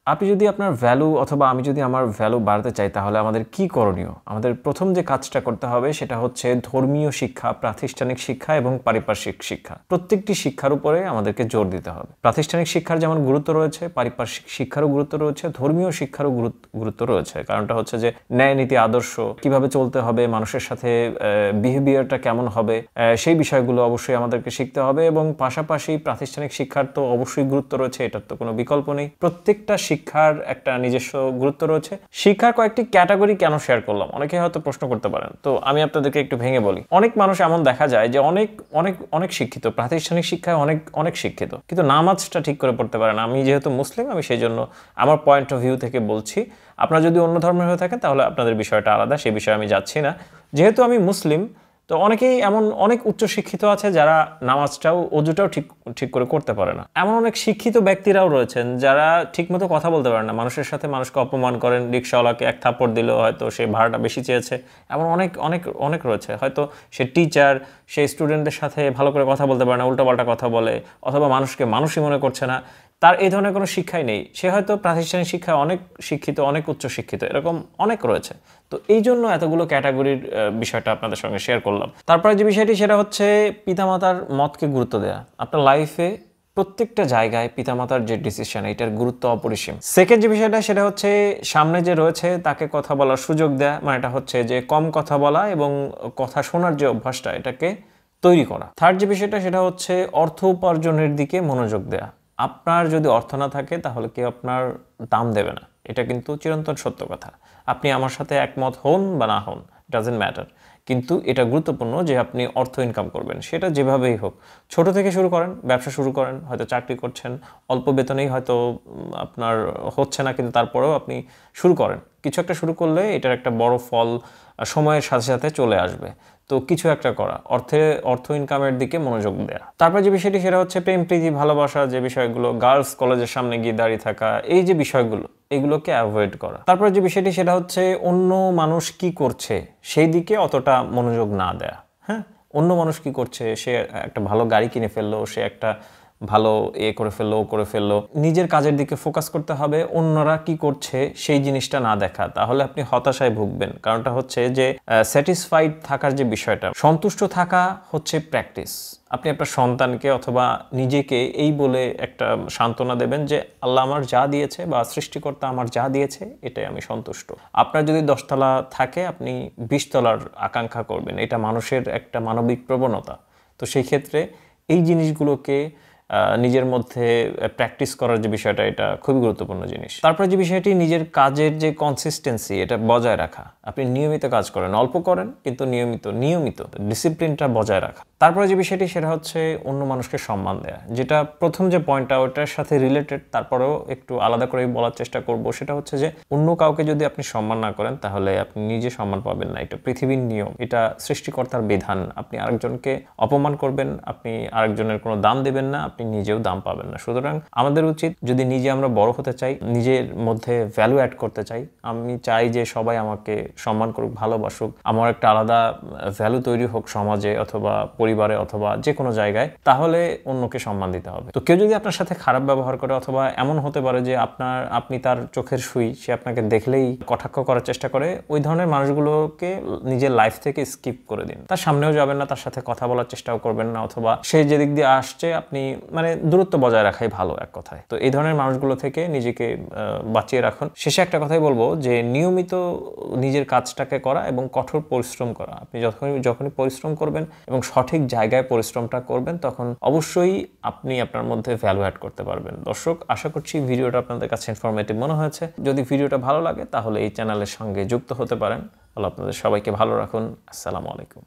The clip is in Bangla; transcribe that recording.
আপনি যদি আপনার ভ্যালু অথবা আমি যদি আমার ভ্যালু বাড়াতে চাই তাহলে আমাদের কি করণীয়? আমাদের প্রথম যে কাজটা করতে হবে সেটা হচ্ছে ধর্মীয় শিক্ষা, প্রাতিষ্ঠানিক শিক্ষা এবং পারিপার্শ্বিক শিক্ষা। প্রত্যেকটি শিক্ষার উপরে আমাদেরকে জোর দিতে হবে। প্রাতিষ্ঠানিক শিক্ষার যেমন গুরুত্ব রয়েছে, পারিপার্শ্বিক শিক্ষারও গুরুত্ব রয়েছে, ধর্মীয় শিক্ষারও গুরুত্ব রয়েছে। কারণটা হচ্ছে যে ন্যায় নীতি আদর্শ কিভাবে চলতে হবে, মানুষের সাথে বিহেভিয়ারটা কেমন হবে, সেই বিষয়গুলো অবশ্যই আমাদেরকে শিখতে হবে। এবং পাশাপাশি প্রাতিষ্ঠানিক শিক্ষার তো অবশ্যই গুরুত্ব রয়েছে, এটার তো কোনো বিকল্প নেই। প্রত্যেকটা শিক্ষার একটা নিজস্ব গুরুত্ব রয়েছে। শিক্ষার কয়েকটি ক্যাটাগরি কেন শেয়ার করলাম, অনেকে হয়তো প্রশ্ন করতে পারেন, তো আমি আপনাদেরকে একটু ভেঙে বলি। অনেক মানুষ এমন দেখা যায় যে অনেক অনেক অনেক শিক্ষিত, প্রাতিষ্ঠানিক শিক্ষায় অনেক অনেক শিক্ষিত, কিন্তু নামাজটা ঠিক করে পড়তে পারে না। আমি যেহেতু মুসলিম, আমি সেই জন্য আমার পয়েন্ট অফ ভিউ থেকে বলছি। আপনারা যদি অন্য ধর্মের হয়ে থাকেন তাহলে আপনাদের বিষয়টা আলাদা, সেই বিষয়ে আমি যাচ্ছি না। যেহেতু আমি মুসলিম, তো অনেকেই এমন অনেক উচ্চশিক্ষিত আছে যারা নামাজটাও অজুটাও ঠিক করে করতে পারে না। এমন অনেক শিক্ষিত ব্যক্তিরাও রয়েছেন যারা ঠিকমতো কথা বলতে পারে না, মানুষের সাথে মানুষকে অপমান করেন, রিক্সাওয়ালাকে এক থাপ্পড় দিলেও হয়তো সে ভাড়াটা বেশি চেয়েছে, এমন অনেক অনেক অনেক রয়েছে। হয়তো সে টিচার, সে স্টুডেন্টদের সাথে ভালো করে কথা বলতে পারে না, উল্টোপাল্টা কথা বলে, অথবা মানুষকে মানুষই মনে করছে না, তার এই ধরনের কোনো শিক্ষাই নেই। সে হয়তো প্রাতিষ্ঠানিক শিক্ষায় অনেক শিক্ষিত, অনেক উচ্চশিক্ষিত, এরকম অনেক রয়েছে। তো এই জন্য এতগুলো ক্যাটাগরির বিষয়টা আপনাদের সঙ্গে শেয়ার করলাম। তারপরে যে বিষয়টি সেটা হচ্ছে পিতামাতার মতকে গুরুত্ব দেওয়া। আপনার লাইফে প্রত্যেকটা জায়গায় পিতামাতার যে ডিসিশন, এটার গুরুত্ব অপরিসীম। সেকেন্ড যে বিষয়টা সেটা হচ্ছে সামনে যে রয়েছে তাকে কথা বলার সুযোগ দেয়া, মানে এটা হচ্ছে যে কম কথা বলা এবং কথা শোনার যে অভ্যাসটা, এটাকে তৈরি করা। থার্ড যে বিষয়টা সেটা হচ্ছে অর্থ উপার্জনের দিকে মনোযোগ দেয়া। আপনার যদি অর্থ না থাকে তাহলে কেউ আপনার দাম দেবে না, এটা কিন্তু চিরন্তন সত্য কথা। আপনি আমার সাথে একমত হন বা না হন, ডাজেন্ট ম্যাটার, কিন্তু এটা গুরুত্বপূর্ণ যে আপনি অর্থ ইনকাম করবেন, সেটা যেভাবেই হোক। ছোট থেকে শুরু করেন, ব্যবসা শুরু করেন, হয়তো চাকরি করছেন, অল্প বেতনেই হয়তো আপনার হচ্ছে না, কিন্তু তারপরেও আপনি শুরু করেন। কিছু একটা শুরু করলে এটার একটা বড় ফল সময়ের সাথে সাথে চলে আসবে। তো কিছু একটা করা, অর্থ ইনকামের দিকে মনোযোগ দেয়া। তারপর যে বিষয়টি সেটা হচ্ছে প্রেম প্রীতি ভালোবাসা, যে বিষয়গুলো, গার্লস কলেজের সামনে গিয়ে দাঁড়িয়ে থাকা, এই যে বিষয়গুলো, এগুলোকে অ্যাভয়েড করা। তারপর যে বিষয়টি সেটা হচ্ছে অন্য মানুষ কি করছে সেই দিকে অতটা মনোযোগ না দেয়া। হ্যাঁ, অন্য মানুষ কি করছে, সে একটা ভালো গাড়ি কিনে ফেললো, সে একটা ভালো করে ফেললো, নিজের কাজের দিকে ফোকাস করতে হবে, অন্যরা কি করছে সেই জিনিসটা না দেখা, তাহলে আপনি হতাশায় ভুগবেন। কারণটা হচ্ছে যে স্যাটিসফাইড থাকার যে বিষয়টা, সন্তুষ্ট থাকা হচ্ছে প্র্যাকটিস। আপনি আপনার সন্তানকে অথবা নিজেকে এই বলে একটা সান্ত্বনা দেবেন যে আল্লাহ আমার যা দিয়েছে বা সৃষ্টিকর্তা আমার যা দিয়েছে এটাই আমি সন্তুষ্ট। আপনার যদি 10 তলা থাকে আপনি 20 তলার আকাঙ্ক্ষা করবেন, এটা মানুষের একটা মানবিক প্রবণতা। তো সেই ক্ষেত্রে এই জিনিসগুলোকে নিজের মধ্যে প্র্যাকটিস করার যে বিষয়টা, এটা খুবই গুরুত্বপূর্ণ জিনিস। তারপরে যে বিষয়টি নিজের কাজের যে কনসিস্টেন্সি, এটা বজায় রাখা। আপনি নিয়মিত কাজ করেন, অল্প করেন কিন্তু নিয়মিত ডিসিপ্লিনটা বজায় রাখা। তারপরে যে বিষয়টি সেটা হচ্ছে অন্য মানুষকে সম্মান দেয়া, যেটা প্রথম যে পয়েন্টটা ওটার সাথে রিলেটেড, তারপরেও একটু আলাদা করে বলার চেষ্টা করব। সেটা হচ্ছে যে অন্য কাউকে যদি আপনি সম্মান না করেন তাহলে আপনি নিজে সম্মান পাবেন না, এটা পৃথিবীর নিয়ম, এটা সৃষ্টিকর্তার বিধান। আপনি আরেকজনকে অপমান করবেন, আপনি আরেকজনের কোনো দাম দেবেন না, আপনি নিজেও দাম পাবেন না। সুতরাং আমাদের উচিত, যদি নিজে আমরা বড় হতে চাই, নিজের মধ্যে ভ্যালু অ্যাড করতে চাই, আমি চাই যে সবাই আমাকে সম্মান করুক, ভালোবাসুক, আমার একটা আলাদা ভ্যালু তৈরি হোক সমাজে অথবা পরিবারে অথবা যে কোনো জায়গায়, তাহলে অন্যকে সম্মান দিতে হবে। তো কেউ যদি আপনার সাথে খারাপ ব্যবহার করে, অথবা এমন হতে পারে যে আপনি তার চোখের সুই, সে আপনাকে দেখলেই কটাক্ষ করার চেষ্টা করে, ওই ধরনের মানুষগুলোকে নিজের লাইফ থেকে স্কিপ করে দিন। তার সামনেও যাবেন না, তার সাথে কথা বলার চেষ্টাও করবেন না, অথবা সে যেদিক দিয়ে আসছে আপনি দূরত্ব বজায় রাখাই ভালো এক কথায়। তো এই ধরনের মানুষগুলো থেকে নিজেকে বাঁচিয়ে রাখুন। শেষে একটা কথাই বলবো যে নিয়মিত নিজের কাজটাকে করা এবং কঠোর পরিশ্রম করা। আপনি যখনই পরিশ্রম করবেন এবং সঠিক জায়গায় পরিশ্রমটা করবেন, তখন অবশ্যই আপনি আপনার মধ্যে ভ্যালু অ্যাড করতে পারবেন। দর্শক, আশা করছি ভিডিওটা আপনাদের কাছে ইনফরমেটিভ মনে হয়েছে। যদি ভিডিওটা ভালো লাগে তাহলে এই চ্যানেলের সঙ্গে যুক্ত হতে পারেন। আল্লাহ আপনাদের সবাইকে ভালো রাখুন। আসসালামু আলাইকুম।